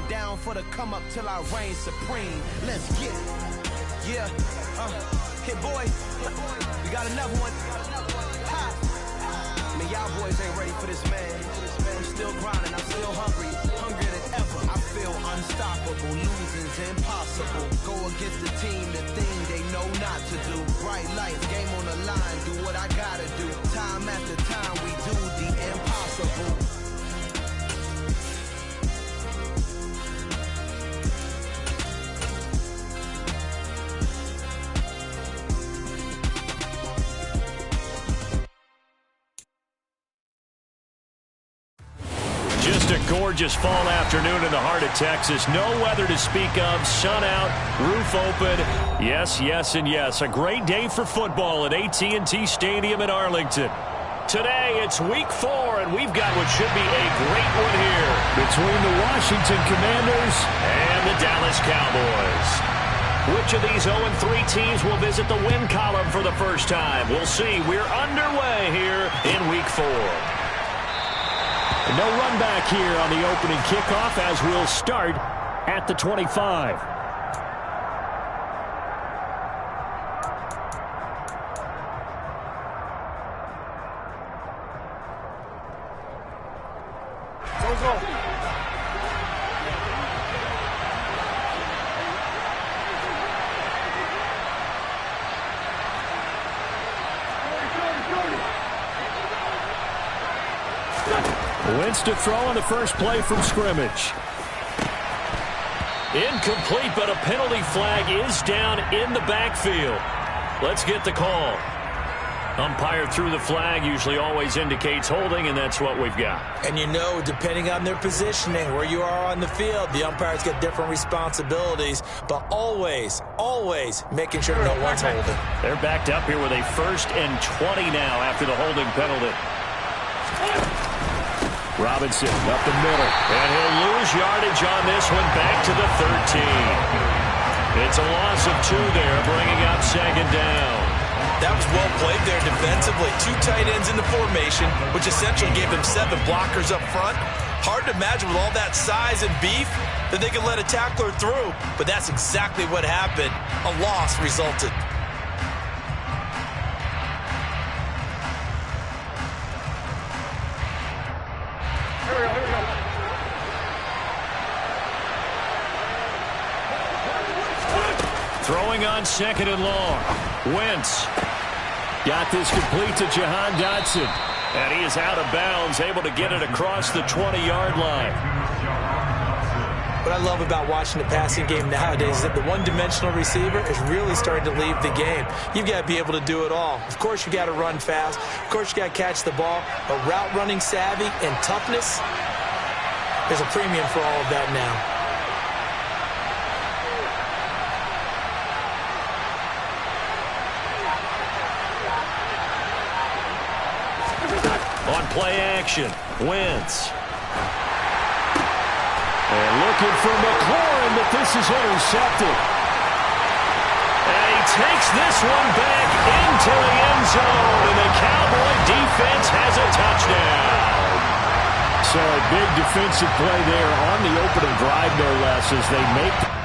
down for the come up till I reign supreme. Let's get it. Yeah. Hit boy. We got another one. Ha. Man, y'all boys ain't ready for this, man. I'm still grinding. I'm still hungry. Hungrier than ever. I feel unstoppable. Losing's impossible. Go against the team, the thing they know not to do. Bright light, game on the line. Do what I gotta do. Time after time, we do the impossible. Just a gorgeous fall afternoon in the heart of Texas. No weather to speak of. Sun out, roof open. Yes, yes, and yes. A great day for football at AT&T Stadium in Arlington. Today, it's week 4, and we've got what should be a great one here between the Washington Commanders and the Dallas Cowboys. Which of these 0-3 teams will visit the win column for the first time? We'll see. We're underway here in week 4. No run back here on the opening kickoff as we'll start at the 25. Wentz to throw on the first play from scrimmage. Incomplete, but a penalty flag is down in the backfield. Let's get the call. Umpire threw the flag, usually always indicates holding, and that's what we've got. And you know, depending on their positioning, where you are on the field, the umpires get different responsibilities, but always making sure no one's holding. They're backed up here with a 1st and 20 now after the holding penalty. Robinson up the middle, and he'll lose yardage on this one back to the 13. It's a loss of 2 there, bringing up 2nd down. That was well played there defensively. 2 tight ends in the formation, which essentially gave them 7 blockers up front. Hard to imagine with all that size and beef that they could let a tackler through, but that's exactly what happened. A loss resulted. Throwing on 2nd and long. Wentz got this complete to Jahan Dotson. And he is out of bounds, able to get it across the 20-yard line. What I love about watching the passing game nowadays is that the one-dimensional receiver is really starting to leave the game. You've got to be able to do it all. Of course, you got to run fast. Of course, you got to catch the ball. But route running savvy and toughness, there's a premium for all of that now. On play action, Wentz. And looking for McLaurin, but this is intercepted. And he takes this one back into the end zone, and the Cowboy defense has a touchdown. So a big defensive play there on the opening drive, no less, as they make the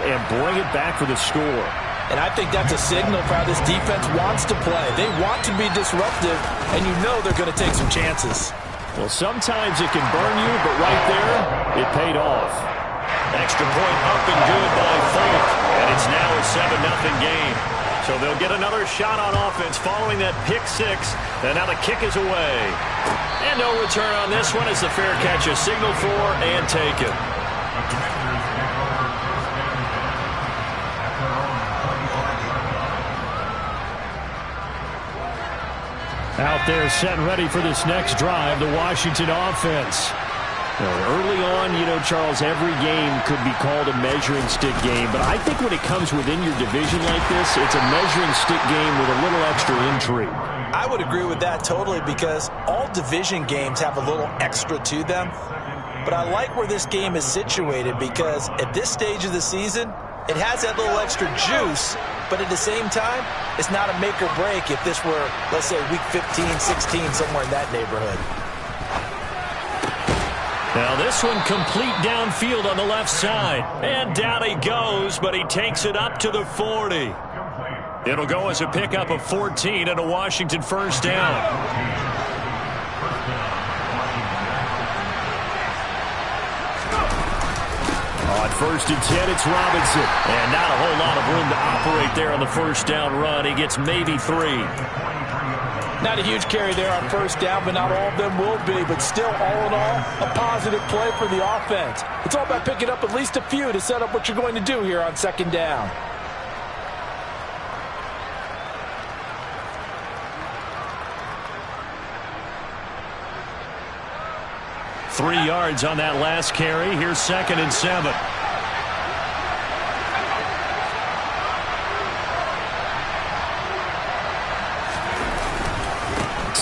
and bring it back for the score. And I think that's a signal for how this defense wants to play. They want to be disruptive, and you know they're going to take some chances. Well, sometimes it can burn you, but right there, it paid off. Extra point up and good by Folk, and it's now a 7-0 game. So they'll get another shot on offense following that pick 6, and now the kick is away. And no return on this one as the fair catch is signaled for and taken. Out there set and ready for this next drive, the Washington offense. Early on, Charles, every game could be called a measuring stick game. But I think when it comes within your division like this, it's a measuring stick game with a little extra intrigue. I would agree with that totally because all division games have a little extra to them. But I like where this game is situated because at this stage of the season, it has that little extra juice, but at the same time, it's not a make or break if this were, let's say, week 15, 16, somewhere in that neighborhood. Now this one complete downfield on the left side. And down he goes, but he takes it up to the 40. It'll go as a pickup of 14 and a Washington first down. On 1st and 10, it's Robinson. And not a whole lot of room to operate there on the first down run. He gets maybe 3. Not a huge carry there on first down, but not all of them will be. But still, all in all, a positive play for the offense. It's all about picking up at least a few to set up what you're going to do here on second down. Three yards on that last carry. Here's 2nd and 7.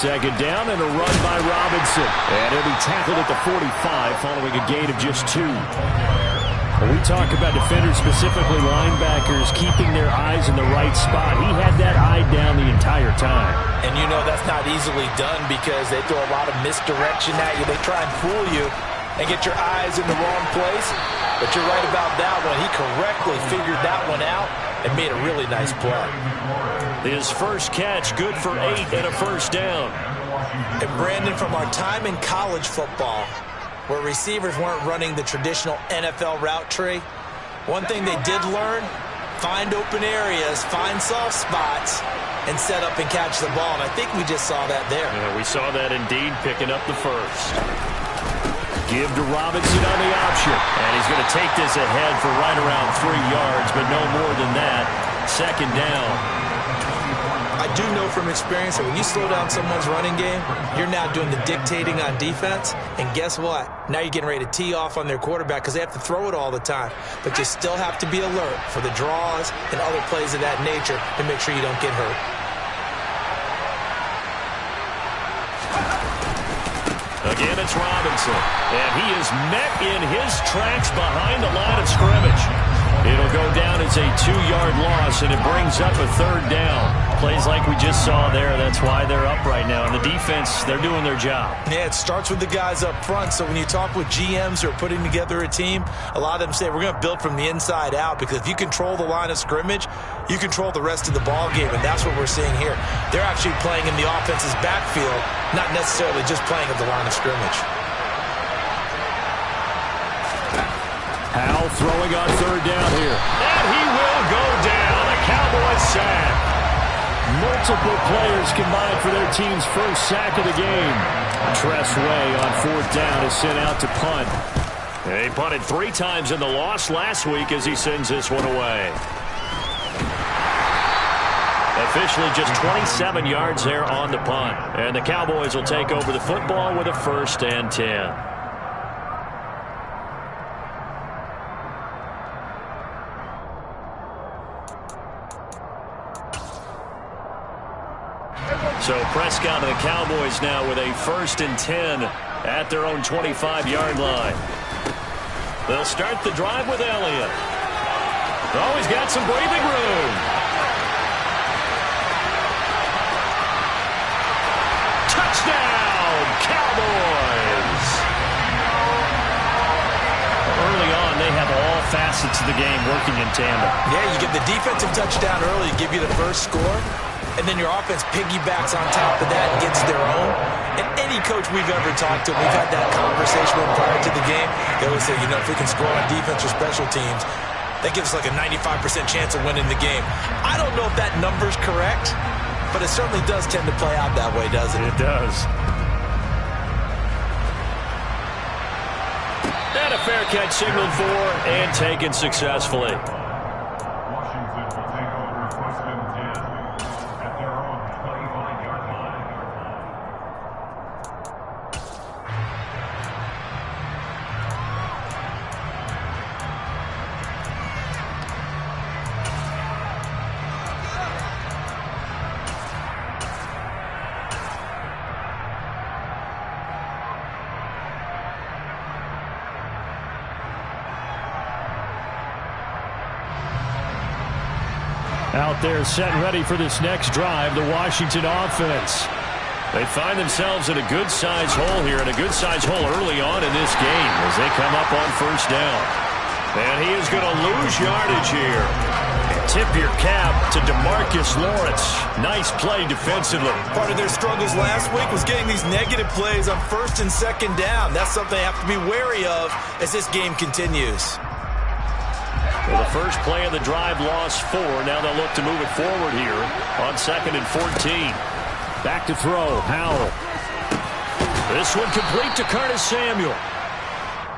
Second down and a run by Robinson. And he'll be tackled at the 45 following a gain of just 2. When we talk about defenders, specifically linebackers, keeping their eyes in the right spot, he had that eye down the entire time. And you know that's not easily done because they throw a lot of misdirection at you. They try and fool you and get your eyes in the wrong place. But you're right about that one. He correctly figured that one out and made a really nice play. His first catch, good for 8 and a first down. And Brandon, from our time in college football, where receivers weren't running the traditional NFL route tree, one thing they did learn, find open areas, find soft spots, and set up and catch the ball. And I think we just saw that there. Yeah, we saw that indeed, picking up the first. Give to Robinson on the option. And he's going to take this ahead for right around 3 yards, but no more than that. Second down. I do know from experience that when you slow down someone's running game, you're now doing the dictating on defense. And guess what? Now you're getting ready to tee off on their quarterback because they have to throw it all the time. But you still have to be alert for the draws and other plays of that nature to make sure you don't get hurt. Again, it's Robinson. And he is met in his tracks behind the line of scrimmage. It'll go down as a 2-yard loss, and it brings up a 3rd down. Plays like we just saw there, that's why they're up right now. And the defense, they're doing their job. Yeah, it starts with the guys up front. So when you talk with GMs who are putting together a team, a lot of them say we're going to build from the inside out because if you control the line of scrimmage, you control the rest of the ball game, and that's what we're seeing here. They're actually playing in the offense's backfield, not necessarily just playing at the line of scrimmage. Howell throwing on 3rd down here. And he will go down. A Cowboys sack. Multiple players combined for their team's first sack of the game. Tress Way on 4th down is sent out to punt. He punted 3 times in the loss last week as he sends this one away. Officially just 27 yards there on the punt. And the Cowboys will take over the football with a 1st and 10. So Prescott and the Cowboys now with a 1st and 10 at their own 25-yard line. They'll start the drive with Elliott. Oh, he's got some breathing room. Touchdown, Cowboys! Early on, they have all facets of the game working in tandem. Yeah, you get the defensive touchdown early, give you the first score. And then your offense piggybacks on top of that and gets their own. And any coach we've ever talked to, we've had that conversation with prior to the game. They always say, if we can score on defense or special teams, that gives us like a 95% chance of winning the game. I don't know if that number's correct, but it certainly does tend to play out that way, doesn't it? It does. And a fair catch signaled for and taken successfully. Out there set and ready for this next drive, the Washington offense. They find themselves in a good-sized hole here, and a good-sized hole early on in this game as they come up on first down. And he is going to lose yardage here. And tip your cap to DeMarcus Lawrence. Nice play defensively. Part of their struggles last week was getting these negative plays on first and second down. That's something they have to be wary of as this game continues. Well, the first play of the drive lost 4. Now they'll look to move it forward here on 2nd and 14. Back to throw, Howell. This one complete to Curtis Samuel.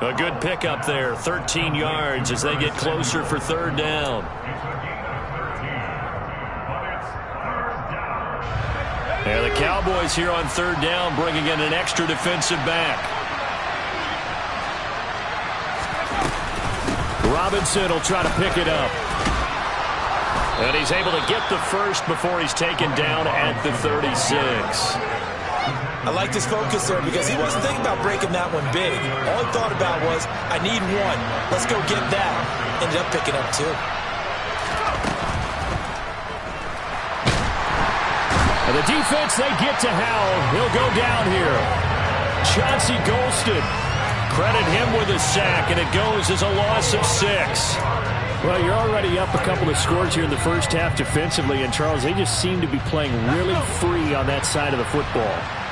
A good pickup there, 13 yards as they get closer for third down. And the Cowboys here on third down bringing in an extra defensive back. Robinson will try to pick it up. And he's able to get the first before he's taken down at the 36. I liked his focus there because he wasn't thinking about breaking that one big. All he thought about was, I need one. Let's go get that. Ended up picking up 2. And the defense, they get to Howell. He'll go down here. Chauncey Golston. Credit him with a sack, and it goes as a loss of 6. Well, you're already up a couple of scores here in the first half defensively, and Charles, they just seem to be playing really free on that side of the football.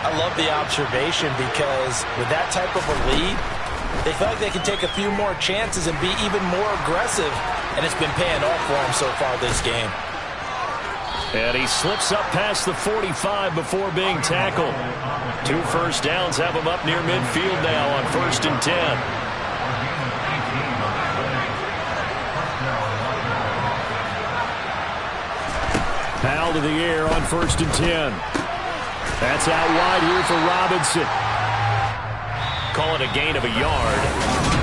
I love the observation because with that type of a lead, they feel like they can take a few more chances and be even more aggressive, and it's been paying off for them so far this game. And he slips up past the 45 before being tackled. 2 first downs have him up near midfield now on 1st and 10. Powell to the air on 1st and 10. That's out wide here for Robinson. Call it a gain of a yard.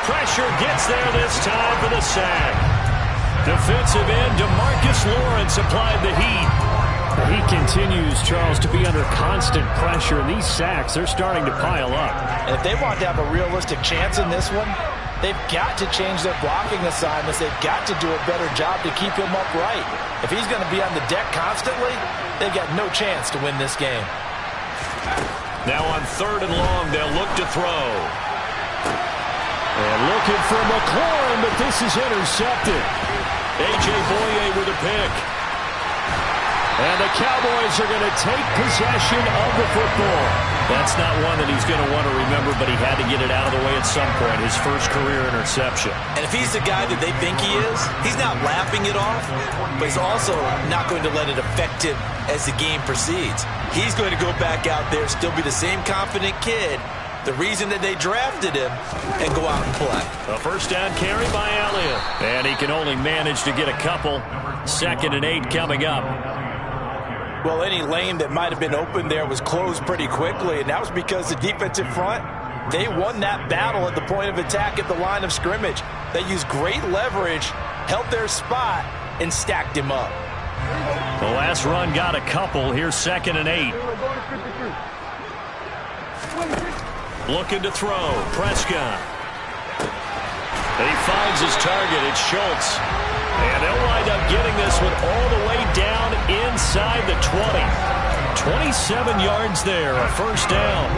Pressure gets there this time for the sack. Defensive end DeMarcus Lawrence applied the heat. He continues, Charles, to be under constant pressure, and these sacks are starting to pile up. And if they want to have a realistic chance in this one, they've got to change their blocking assignments. They've got to do a better job to keep him upright. If he's going to be on the deck constantly, they've got no chance to win this game. Now on 3rd and long, they'll look to throw. And looking for McLaurin, but this is intercepted. A.J. Boye with a pick. And the Cowboys are going to take possession of the football. That's not one that he's going to want to remember, but he had to get it out of the way at some point, his first career interception. And if he's the guy that they think he is, he's not laughing it off, but he's also not going to let it affect him as the game proceeds. He's going to go back out there, still be the same confident kid, the reason that they drafted him, and go out and play. A first down carry by Elliott. And he can only manage to get a couple. 2nd and 8 coming up. Well, any lane that might have been open there was closed pretty quickly, and that was because the defensive front, they won that battle at the point of attack at the line of scrimmage. They used great leverage, held their spot, and stacked him up. The last run got a couple. Here's 2nd and 8. Looking to throw. Prescott. He finds his target. It's Schultz. And they'll wind up getting this one all the way down inside the 20. 27 yards there, a first down.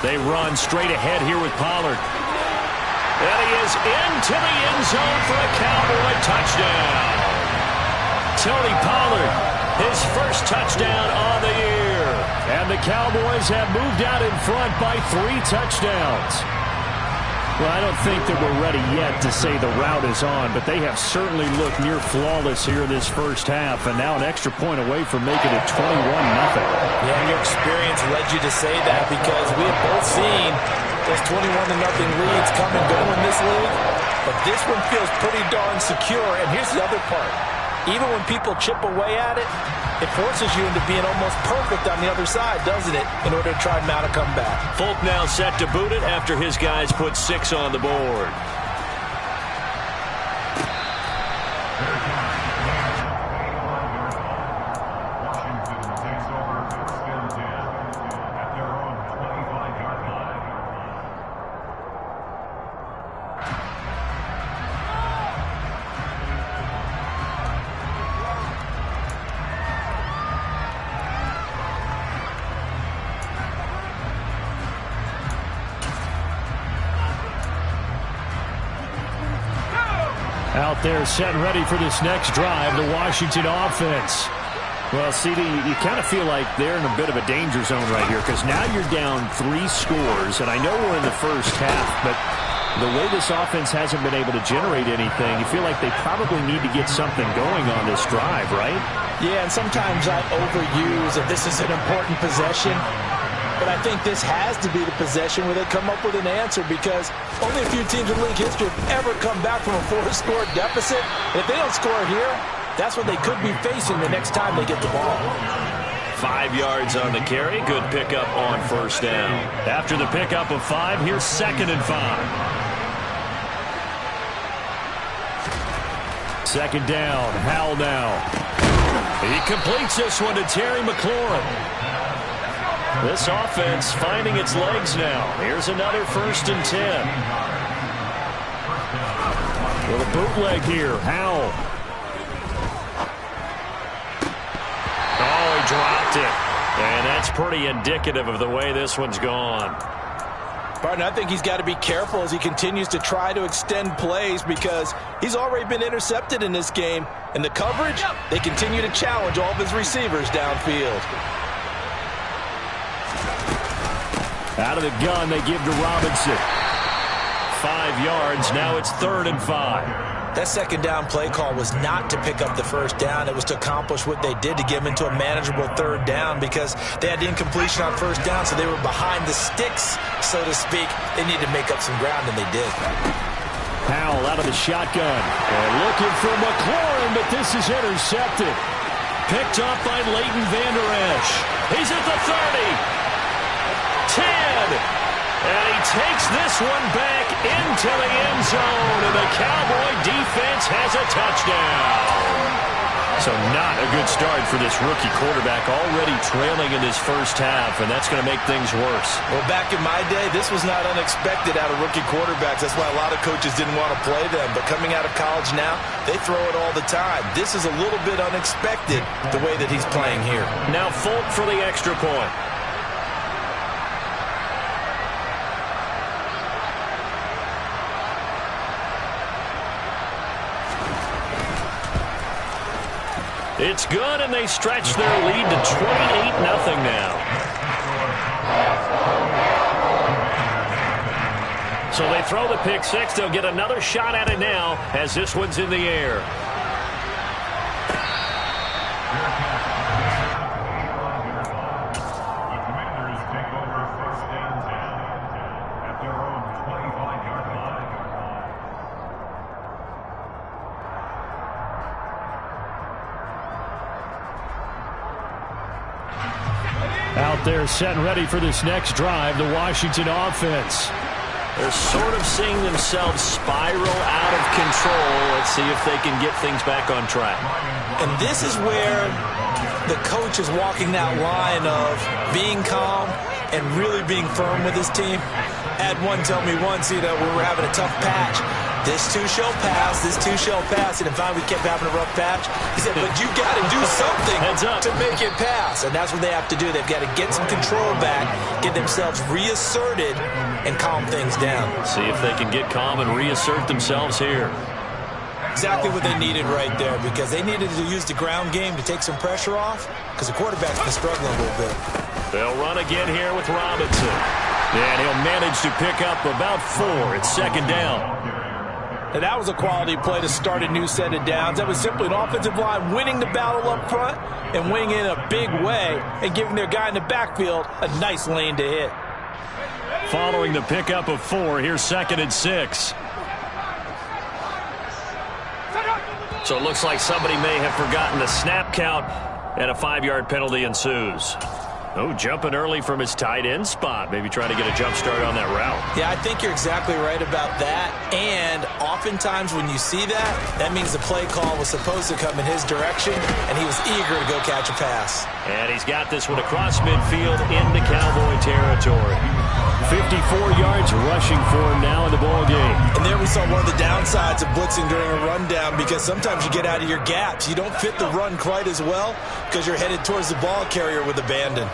They run straight ahead here with Pollard. And he is into the end zone for a Cowboy touchdown. Tony Pollard, his first touchdown on the year. And the Cowboys have moved out in front by 3 touchdowns. Well, I don't think that we're ready yet to say the route is on, but they have certainly looked near flawless here in this first half, and now an extra point away from making it 21-0. Yeah, your experience led you to say that because we have both seen those 21-0 leads come and go in this league, but this one feels pretty darn secure, and here's the other part. Even when people chip away at it, it forces you into being almost perfect on the other side, doesn't it, in order to try and mount a comeback. Folk now set to boot it after his guys put 6 on the board. Out there set and ready for this next drive, the Washington offense. Well, CD, you kind of feel like they're in a bit of a danger zone right here because now you're down 3 scores, and I know we're in the first half, but the way this offense hasn't been able to generate anything, you feel like they probably need to get something going on this drive, right? Yeah, and sometimes I overuse that this is an important possession. But I think this has to be the possession where they come up with an answer because only a few teams in league history have ever come back from a 4-score deficit. And if they don't score here, that's what they could be facing the next time they get the ball. 5 yards on the carry. Good pickup on first down. After the pickup of 5, here's 2nd and 5. 2nd down. Howell now. He completes this one to Terry McLaurin. This offense finding its legs now. Here's another 1st and 10. With a bootleg here, Howell. Oh, he dropped it. And that's pretty indicative of the way this one's gone. Barton, I think he's got to be careful as he continues to try to extend plays because he's already been intercepted in this game. And the coverage, they continue to challenge all of his receivers downfield. Out of the gun, they give to Robinson. 5 yards. Now it's 3rd and 5. That 2nd down play call was not to pick up the 1st down. It was to accomplish what they did to get them into a manageable 3rd down because they had incompletion on 1st down, so they were behind the sticks, so to speak. They needed to make up some ground, and they did. Howell out of the shotgun. And looking for McLaurin, but this is intercepted. Picked up by Leighton Vander Esch. He's at the 30. 10, and he takes this one back into the end zone, and the Cowboy defense has a touchdown. So not a good start for this rookie quarterback, already trailing in his first half, and that's going to make things worse. Well, back in my day, this was not unexpected out of rookie quarterbacks. That's why a lot of coaches didn't want to play them, but coming out of college now, they throw it all the time. This is a little bit unexpected, the way that he's playing here. Now Folk for the extra point. It's good, and they stretch their lead to 28-0 now. So they throw the pick 6. They'll get another shot at it now as this one's in the air. Out there set and ready for this next drive, the Washington offense. They're sort of seeing themselves spiral out of control. Let's see if they can get things back on track. And this is where the coach is walking that line of being calm and really being firm with his team. I had one tell me once, when we were having a tough patch, this too shall pass, this too shall pass. And finally we kept having a rough patch. He said, but you got to do something to make it pass. And that's what they have to do. They've got to get some control back, get themselves reasserted, and calm things down. See if they can get calm and reassert themselves here. Exactly what they needed right there, because they needed to use the ground game to take some pressure off, because the quarterback's been struggling a little bit. They'll run again here with Robinson. And he'll manage to pick up about 4. It's second down. And that was a quality play to start a new set of downs. That was simply an offensive line winning the battle up front and winning in a big way and giving their guy in the backfield a nice lane to hit. Following the pickup of 4, here's 2nd and 6. So it looks like somebody may have forgotten the snap count, and a 5-yard penalty ensues. Oh, jumping early from his tight end spot. Maybe trying to get a jump start on that route. Yeah, I think you're exactly right about that. And oftentimes when you see that, that means the play call was supposed to come in his direction, and he was eager to go catch a pass. And he's got this one across midfield into Cowboy territory. 54 yards rushing for him now in the ball game. And there we saw one of the downsides of blitzing during a rundown, because sometimes you get out of your gaps. You don't fit the run quite as well because you're headed towards the ball carrier with abandon.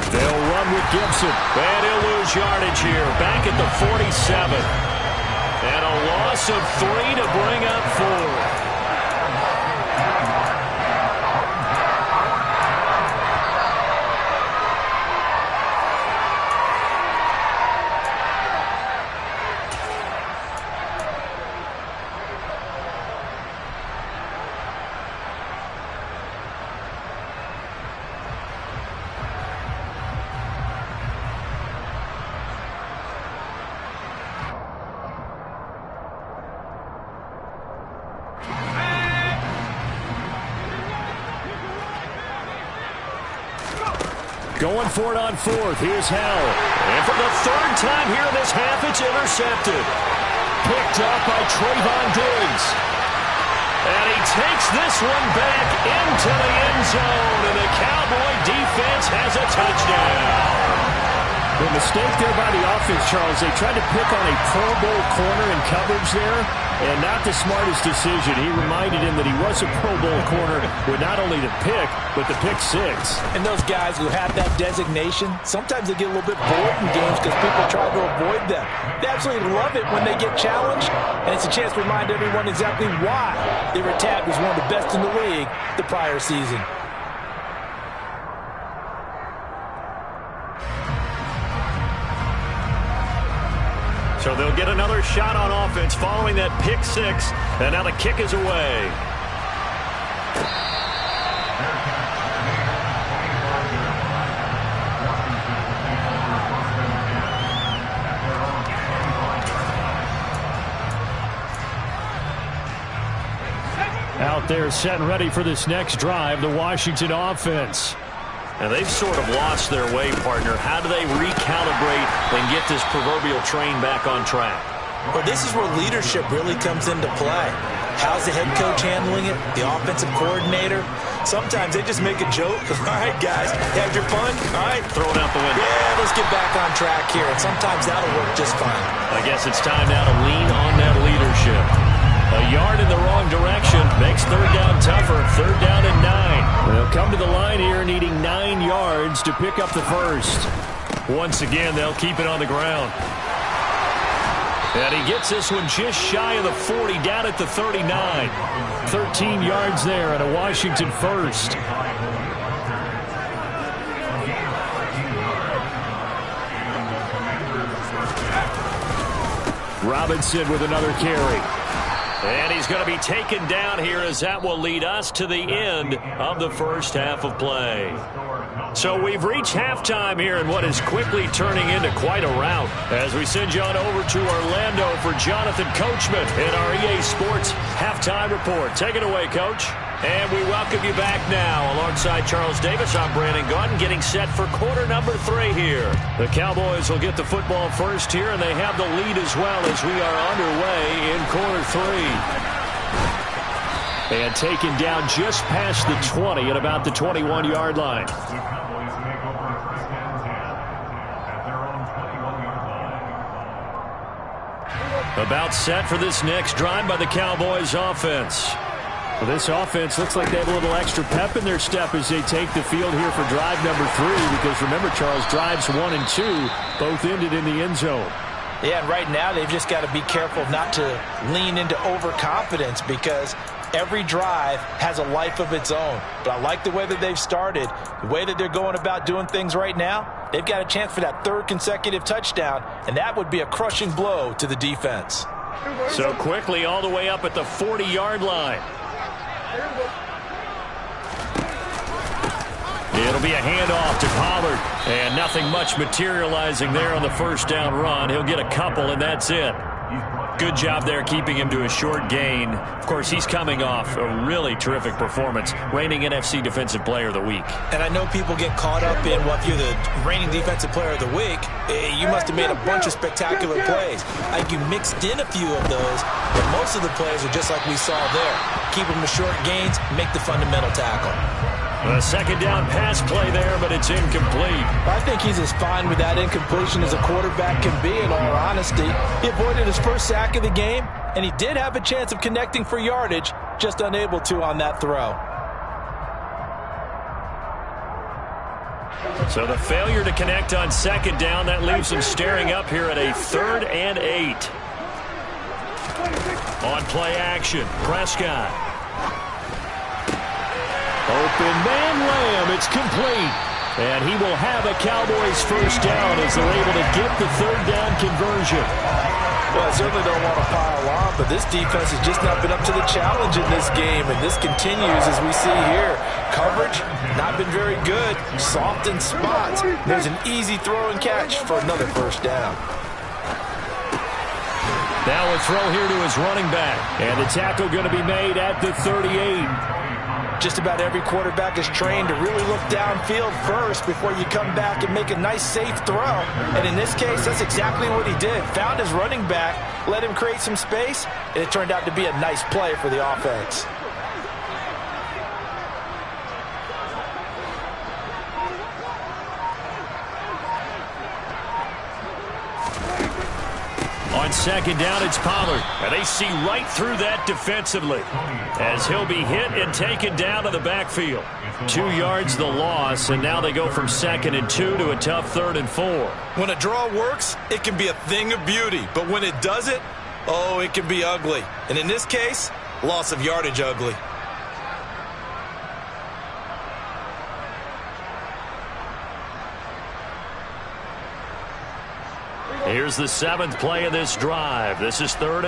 They'll run with Gibson, and he'll lose yardage here, back at the 47. And a loss of 3 to bring up 4. Going for it on 4th. Here's Howell. And for the 3rd time here in this half, it's intercepted. Picked up by Trayvon Diggs. And he takes this one back into the end zone. And the Cowboy defense has a touchdown. The mistake there by the offense, Charles, they tried to pick on a Pro Bowl corner in coverage there, and not the smartest decision. He reminded him that he was a Pro Bowl corner with not only the pick, but the pick 6. And those guys who have that designation, sometimes they get a little bit bored in games because people try to avoid them. They absolutely love it when they get challenged, and it's a chance to remind everyone exactly why they were tabbed as one of the best in the league the prior season. So they'll get another shot on offense following that pick 6, and now the kick is away. Out there set and ready for this next drive, the Washington offense. And they've sort of lost their way, partner. How do they recalibrate and get this proverbial train back on track? Well, this is where leadership really comes into play. How's the head coach handling it? The offensive coordinator? Sometimes they just make a joke. All right, guys, had your fun? All right. Throw it out the window. Yeah, let's get back on track here. And sometimes that'll work just fine. I guess it's time now to lean on that leadership. A yard in the wrong direction makes 3rd down tougher. 3rd down and 9. They'll come to the line here needing 9 yards to pick up the first. Once again, they'll keep it on the ground. And he gets this one just shy of the 40, down at the 39. 13 yards there and a Washington first. Robinson with another carry. And he's going to be taken down here, as that will lead us to the end of the first half of play. So we've reached halftime here in what is quickly turning into quite a rout, as we send you on over to Orlando for Jonathan Coachman in our EA Sports Halftime Report. Take it away, Coach. And we welcome you back now. Alongside Charles Davis, I'm Brandon Gaudin, getting set for quarter number 3 here. The Cowboys will get the football first here, and they have the lead as well as we are underway in quarter 3. And taken down just past the 20 at about the 21-yard line. About set for this next drive by the Cowboys offense. Well, this offense looks like they have a little extra pep in their step as they take the field here for drive number 3, because remember, Charles, drives 1 and 2 both ended in the end zone. Yeah, and right now they've just got to be careful not to lean into overconfidence, because Every drive has a life of its own. But I like the way that they've started, the way that they're going about doing things right now. They've got a chance for that third consecutive touchdown, and that would be a crushing blow to the defense. So quickly all the way up at the 40-yard line. It'll be a handoff to Pollard, and nothing much materializing there on the first down run. He'll get a couple, and that's it. Good job there keeping him to a short gain. Of course, he's coming off a really terrific performance, reigning NFC Defensive Player of the Week. And I know people get caught up in, well, if you're the reigning Defensive Player of the Week, you must have made a bunch of spectacular plays. I think you mixed in a few of those, but most of the plays are just like we saw there. Keep them to short gains, make the fundamental tackle. A second down pass play there, but it's incomplete. I think he's as fine with that incompletion as a quarterback can be, in all honesty. He avoided his first sack of the game, and he did have a chance of connecting for yardage, just unable to on that throw. So the failure to connect on second down, that leaves him staring up here at a 3rd and 8. On play action, Prescott. Open man Lamb, it's complete. And he will have a Cowboys first down as they're able to get the 3rd down conversion. Well, I certainly don't want to pile on, but this defense has just not been up to the challenge in this game, and this continues as we see here. Coverage, not been very good. Soft in spots. There's an easy throw and catch for another first down. Now a throw here to his running back, and the tackle going to be made at the 38. Just about every quarterback is trained to really look downfield first before you come back and make a nice, safe throw. And in this case, that's exactly what he did. Found his running back, let him create some space, and it turned out to be a nice play for the offense. On second down, it's Pollard. And they see right through that defensively as he'll be hit and taken down to the backfield. 2 yards the loss, and now they go from 2nd and 2 to a tough 3rd and 4. When a draw works, it can be a thing of beauty. But when it doesn't, oh, it can be ugly. And in this case, loss of yardage ugly. Here's the 7th play of this drive. This is 3rd and